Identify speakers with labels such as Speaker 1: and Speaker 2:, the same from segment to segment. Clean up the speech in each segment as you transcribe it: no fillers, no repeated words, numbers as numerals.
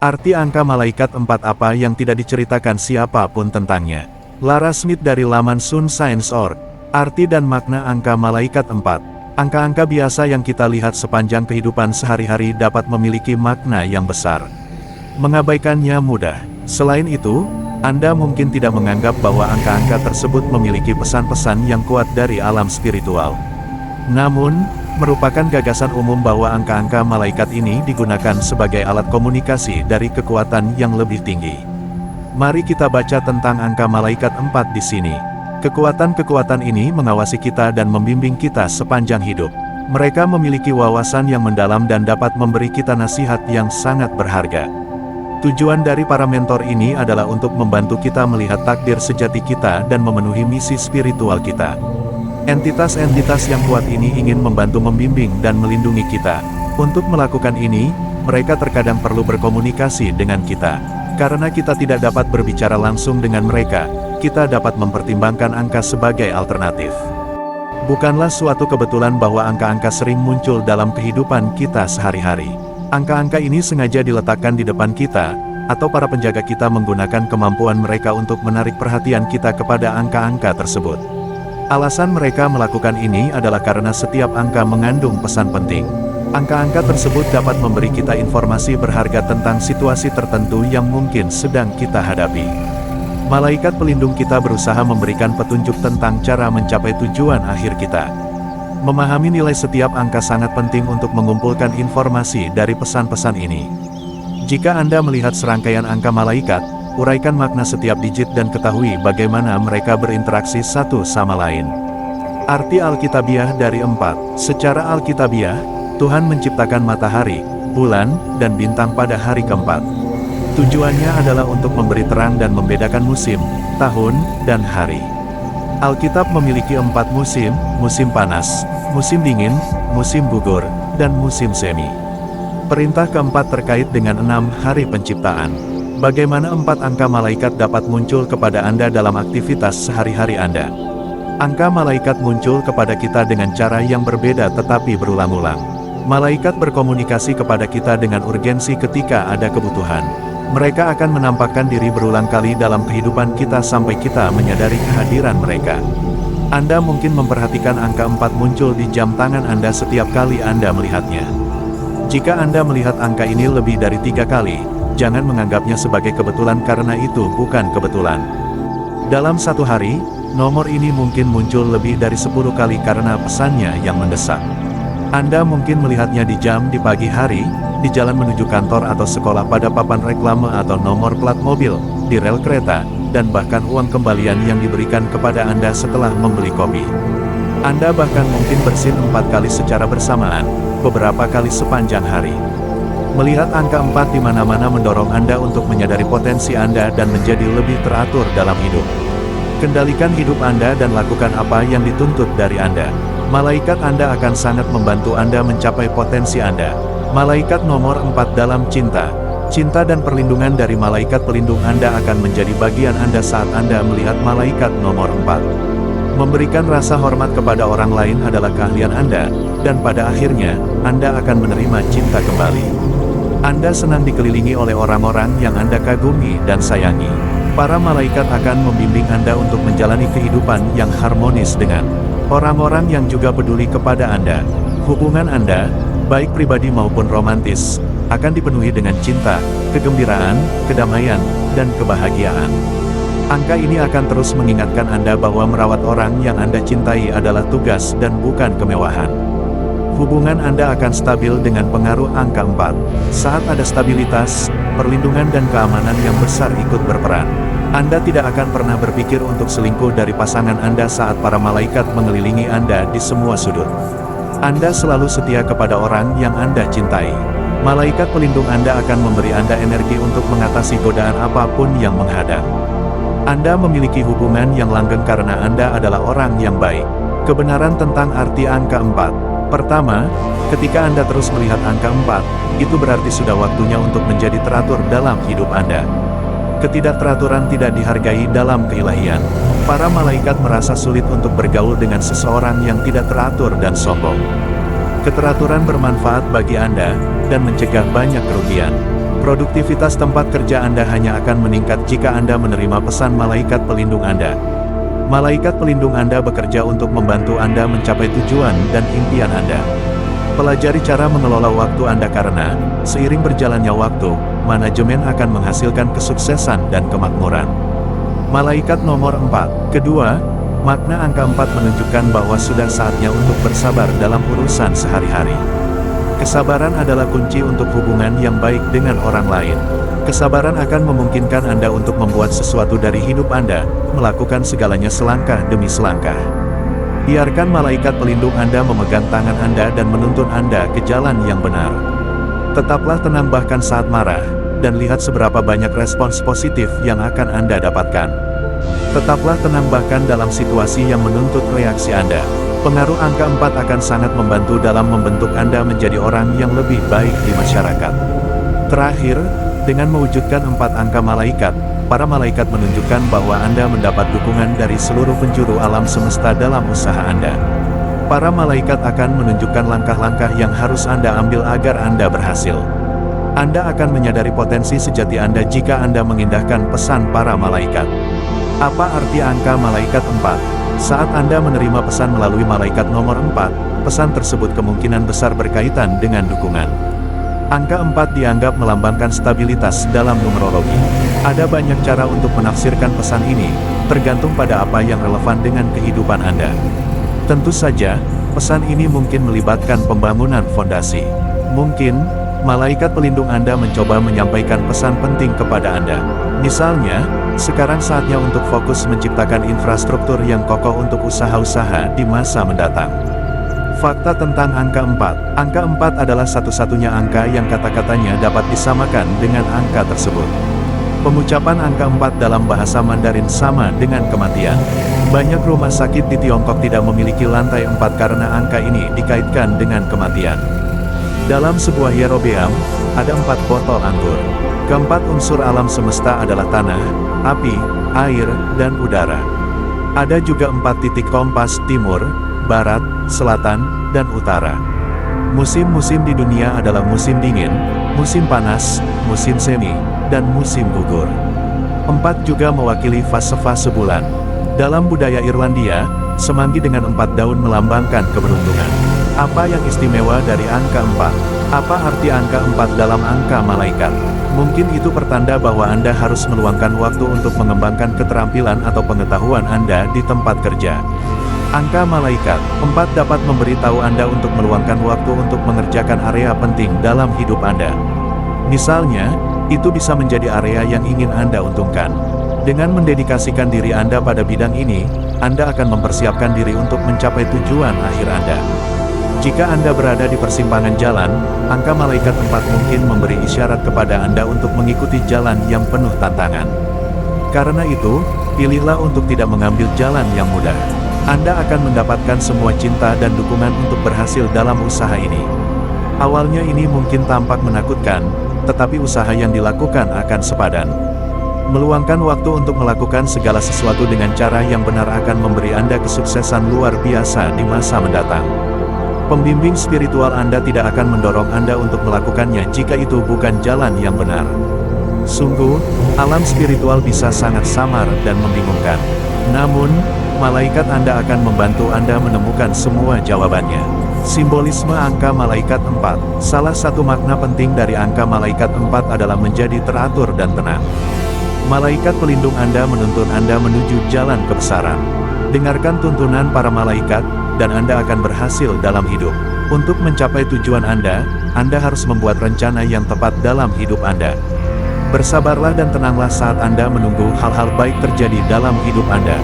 Speaker 1: Arti angka malaikat 4 apa yang tidak diceritakan siapapun tentangnya. Lara Smith dari laman sunscience.org. Arti dan makna angka malaikat 4. Angka-angka biasa yang kita lihat sepanjang kehidupan sehari-hari dapat memiliki makna yang besar. Mengabaikannya mudah. Selain itu, Anda mungkin tidak menganggap bahwa angka-angka tersebut memiliki pesan-pesan yang kuat dari alam spiritual. Namun, merupakan gagasan umum bahwa angka-angka malaikat ini digunakan sebagai alat komunikasi dari kekuatan yang lebih tinggi. Mari kita baca tentang angka malaikat 4 di sini. Kekuatan-kekuatan ini mengawasi kita dan membimbing kita sepanjang hidup. Mereka memiliki wawasan yang mendalam dan dapat memberi kita nasihat yang sangat berharga. Tujuan dari para mentor ini adalah untuk membantu kita melihat takdir sejati kita dan memenuhi misi spiritual kita. Entitas-entitas yang kuat ini ingin membantu membimbing dan melindungi kita. Untuk melakukan ini, mereka terkadang perlu berkomunikasi dengan kita. Karena kita tidak dapat berbicara langsung dengan mereka, kita dapat mempertimbangkan angka sebagai alternatif. Bukanlah suatu kebetulan bahwa angka-angka sering muncul dalam kehidupan kita sehari-hari. Angka-angka ini sengaja diletakkan di depan kita, atau para penjaga kita menggunakan kemampuan mereka untuk menarik perhatian kita kepada angka-angka tersebut. Alasan mereka melakukan ini adalah karena setiap angka mengandung pesan penting. Angka-angka tersebut dapat memberi kita informasi berharga tentang situasi tertentu yang mungkin sedang kita hadapi. Malaikat pelindung kita berusaha memberikan petunjuk tentang cara mencapai tujuan akhir kita. Memahami nilai setiap angka sangat penting untuk mengumpulkan informasi dari pesan-pesan ini. Jika Anda melihat serangkaian angka malaikat, uraikan makna setiap digit dan ketahui bagaimana mereka berinteraksi satu sama lain. Arti Alkitabiah dari 4. Secara Alkitabiah, Tuhan menciptakan matahari, bulan, dan bintang pada hari keempat. Tujuannya adalah untuk memberi terang dan membedakan musim, tahun, dan hari. Alkitab memiliki 4 musim: musim panas, musim dingin, musim gugur, dan musim semi. Perintah keempat terkait dengan 6 hari penciptaan. Bagaimana 4 angka malaikat dapat muncul kepada Anda dalam aktivitas sehari-hari Anda? Angka malaikat muncul kepada kita dengan cara yang berbeda tetapi berulang-ulang. Malaikat berkomunikasi kepada kita dengan urgensi ketika ada kebutuhan. Mereka akan menampakkan diri berulang kali dalam kehidupan kita sampai kita menyadari kehadiran mereka. Anda mungkin memperhatikan angka 4 muncul di jam tangan Anda setiap kali Anda melihatnya. Jika Anda melihat angka ini lebih dari 3 kali, jangan menganggapnya sebagai kebetulan karena itu bukan kebetulan. Dalam satu hari, nomor ini mungkin muncul lebih dari 10 kali karena pesannya yang mendesak. Anda mungkin melihatnya di jam di pagi hari, di jalan menuju kantor atau sekolah, pada papan reklame atau nomor plat mobil, di rel kereta, dan bahkan uang kembalian yang diberikan kepada Anda setelah membeli kopi. Anda bahkan mungkin bersin 4 kali secara bersamaan, beberapa kali sepanjang hari. Melihat angka 4 di mana-mana mendorong Anda untuk menyadari potensi Anda dan menjadi lebih teratur dalam hidup. Kendalikan hidup Anda dan lakukan apa yang dituntut dari Anda. Malaikat Anda akan sangat membantu Anda mencapai potensi Anda. Malaikat nomor 4 dalam cinta. Cinta dan perlindungan dari malaikat pelindung Anda akan menjadi bagian Anda saat Anda melihat malaikat nomor 4. Memberikan rasa hormat kepada orang lain adalah keahlian Anda, dan pada akhirnya, Anda akan menerima cinta kembali. Anda senang dikelilingi oleh orang-orang yang Anda kagumi dan sayangi. Para malaikat akan membimbing Anda untuk menjalani kehidupan yang harmonis dengan orang-orang yang juga peduli kepada Anda. Hubungan Anda, baik pribadi maupun romantis, akan dipenuhi dengan cinta, kegembiraan, kedamaian, dan kebahagiaan. Angka ini akan terus mengingatkan Anda bahwa merawat orang yang Anda cintai adalah tugas dan bukan kemewahan. Hubungan Anda akan stabil dengan pengaruh angka 4. Saat ada stabilitas, perlindungan dan keamanan yang besar ikut berperan. Anda tidak akan pernah berpikir untuk selingkuh dari pasangan Anda saat para malaikat mengelilingi Anda di semua sudut. Anda selalu setia kepada orang yang Anda cintai. Malaikat pelindung Anda akan memberi Anda energi untuk mengatasi godaan apapun yang menghadang. Anda memiliki hubungan yang langgeng karena Anda adalah orang yang baik. Kebenaran tentang arti angka 4. Pertama, ketika Anda terus melihat angka 4, itu berarti sudah waktunya untuk menjadi teratur dalam hidup Anda. Ketidakteraturan tidak dihargai dalam keilahian. Para malaikat merasa sulit untuk bergaul dengan seseorang yang tidak teratur dan sombong. Keteraturan bermanfaat bagi Anda, dan mencegah banyak kerugian. Produktivitas tempat kerja Anda hanya akan meningkat jika Anda menerima pesan malaikat pelindung Anda. Malaikat pelindung Anda bekerja untuk membantu Anda mencapai tujuan dan impian Anda. Pelajari cara mengelola waktu Anda karena, seiring berjalannya waktu, manajemen akan menghasilkan kesuksesan dan kemakmuran. Malaikat nomor 4. Kedua, makna angka 4 menunjukkan bahwa sudah saatnya untuk bersabar dalam urusan sehari-hari. Kesabaran adalah kunci untuk hubungan yang baik dengan orang lain. Kesabaran akan memungkinkan Anda untuk membuat sesuatu dari hidup Anda, melakukan segalanya selangkah demi selangkah. Biarkan malaikat pelindung Anda memegang tangan Anda dan menuntun Anda ke jalan yang benar. Tetaplah tenang bahkan saat marah, dan lihat seberapa banyak respons positif yang akan Anda dapatkan. Tetaplah tenang bahkan dalam situasi yang menuntut reaksi Anda. Pengaruh angka 4 akan sangat membantu dalam membentuk Anda menjadi orang yang lebih baik di masyarakat. Terakhir, dengan mewujudkan 4 angka malaikat, para malaikat menunjukkan bahwa Anda mendapat dukungan dari seluruh penjuru alam semesta dalam usaha Anda. Para malaikat akan menunjukkan langkah-langkah yang harus Anda ambil agar Anda berhasil. Anda akan menyadari potensi sejati Anda jika Anda mengindahkan pesan para malaikat. Apa arti angka malaikat 4? Saat Anda menerima pesan melalui malaikat nomor 4, pesan tersebut kemungkinan besar berkaitan dengan dukungan. Angka 4 dianggap melambangkan stabilitas dalam numerologi. Ada banyak cara untuk menafsirkan pesan ini, tergantung pada apa yang relevan dengan kehidupan Anda. Tentu saja, pesan ini mungkin melibatkan pembangunan fondasi. Mungkin, malaikat pelindung Anda mencoba menyampaikan pesan penting kepada Anda. Misalnya, sekarang saatnya untuk fokus menciptakan infrastruktur yang kokoh untuk usaha-usaha di masa mendatang. Fakta tentang angka 4. Angka 4 adalah satu-satunya angka yang kata-katanya dapat disamakan dengan angka tersebut. Pengucapan angka 4 dalam bahasa Mandarin sama dengan kematian. Banyak rumah sakit di Tiongkok tidak memiliki lantai 4 karena angka ini dikaitkan dengan kematian. Dalam sebuah hierobeam, ada 4 botol anggur. Keempat unsur alam semesta adalah tanah, api, air, dan udara. Ada juga 4 titik kompas: timur, barat, selatan, dan utara. Musim-musim di dunia adalah musim dingin, musim panas, musim semi, dan musim gugur. 4 juga mewakili fase-fase bulan. Dalam budaya Irlandia, semanggi dengan 4 daun melambangkan keberuntungan. Apa yang istimewa dari angka 4? Apa arti angka 4 dalam angka malaikat? Mungkin itu pertanda bahwa Anda harus meluangkan waktu untuk mengembangkan keterampilan atau pengetahuan Anda di tempat kerja. Angka malaikat 4 dapat memberitahu Anda untuk meluangkan waktu untuk mengerjakan area penting dalam hidup Anda. Misalnya, itu bisa menjadi area yang ingin Anda untungkan. Dengan mendedikasikan diri Anda pada bidang ini, Anda akan mempersiapkan diri untuk mencapai tujuan akhir Anda. Jika Anda berada di persimpangan jalan, angka malaikat 4 mungkin memberi isyarat kepada Anda untuk mengikuti jalan yang penuh tantangan. Karena itu, pilihlah untuk tidak mengambil jalan yang mudah. Anda akan mendapatkan semua cinta dan dukungan untuk berhasil dalam usaha ini. Awalnya ini mungkin tampak menakutkan, tetapi usaha yang dilakukan akan sepadan. Meluangkan waktu untuk melakukan segala sesuatu dengan cara yang benar akan memberi Anda kesuksesan luar biasa di masa mendatang. Pembimbing spiritual Anda tidak akan mendorong Anda untuk melakukannya jika itu bukan jalan yang benar. Sungguh, alam spiritual bisa sangat samar dan membingungkan. Namun, malaikat Anda akan membantu Anda menemukan semua jawabannya. Simbolisme angka malaikat 4. Salah satu makna penting dari angka malaikat 4 adalah menjadi teratur dan tenang. Malaikat pelindung Anda menuntun Anda menuju jalan kebesaran. Dengarkan tuntunan para malaikat, dan Anda akan berhasil dalam hidup. Untuk mencapai tujuan Anda harus membuat rencana yang tepat dalam hidup Anda. Bersabarlah dan tenanglah saat Anda menunggu hal-hal baik terjadi dalam hidup Anda.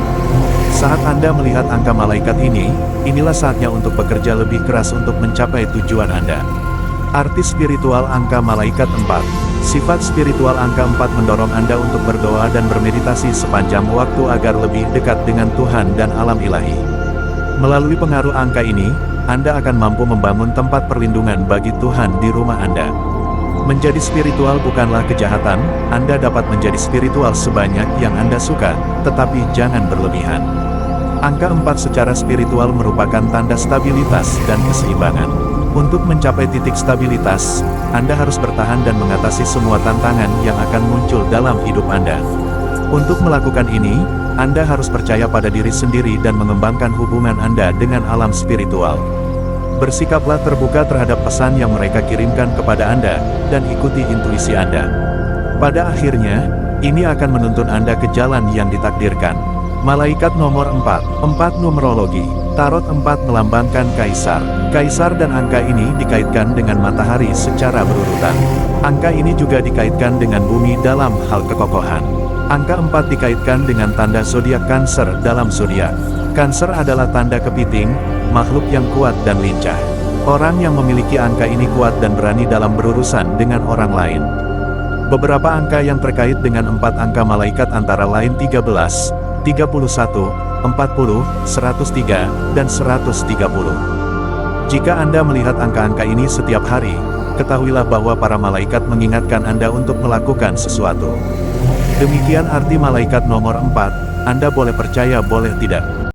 Speaker 1: Saat Anda melihat angka malaikat ini, inilah saatnya untuk bekerja lebih keras untuk mencapai tujuan Anda. Arti spiritual angka malaikat 4. Sifat spiritual angka 4 mendorong Anda untuk berdoa dan bermeditasi sepanjang waktu agar lebih dekat dengan Tuhan dan alam ilahi. Melalui pengaruh angka ini, Anda akan mampu membangun tempat perlindungan bagi Tuhan di rumah Anda. Menjadi spiritual bukanlah kejahatan, Anda dapat menjadi spiritual sebanyak yang Anda suka, tetapi jangan berlebihan. Angka 4 secara spiritual merupakan tanda stabilitas dan keseimbangan. Untuk mencapai titik stabilitas, Anda harus bertahan dan mengatasi semua tantangan yang akan muncul dalam hidup Anda. Untuk melakukan ini, Anda harus percaya pada diri sendiri dan mengembangkan hubungan Anda dengan alam spiritual. Bersikaplah terbuka terhadap pesan yang mereka kirimkan kepada Anda, dan ikuti intuisi Anda. Pada akhirnya, ini akan menuntun Anda ke jalan yang ditakdirkan. Malaikat nomor 4. 4 Numerologi. Tarot 4 melambangkan Kaisar. Kaisar dan angka ini dikaitkan dengan matahari secara berurutan. Angka ini juga dikaitkan dengan bumi dalam hal kekokohan. Angka 4 dikaitkan dengan tanda zodiak Cancer dalam zodiak. Cancer adalah tanda kepiting, makhluk yang kuat dan lincah. Orang yang memiliki angka ini kuat dan berani dalam berurusan dengan orang lain. Beberapa angka yang terkait dengan 4 angka malaikat antara lain 13, 31, 40, 103, dan 130. Jika Anda melihat angka-angka ini setiap hari, ketahuilah bahwa para malaikat mengingatkan Anda untuk melakukan sesuatu. Demikian arti malaikat nomor 4, Anda boleh percaya boleh tidak.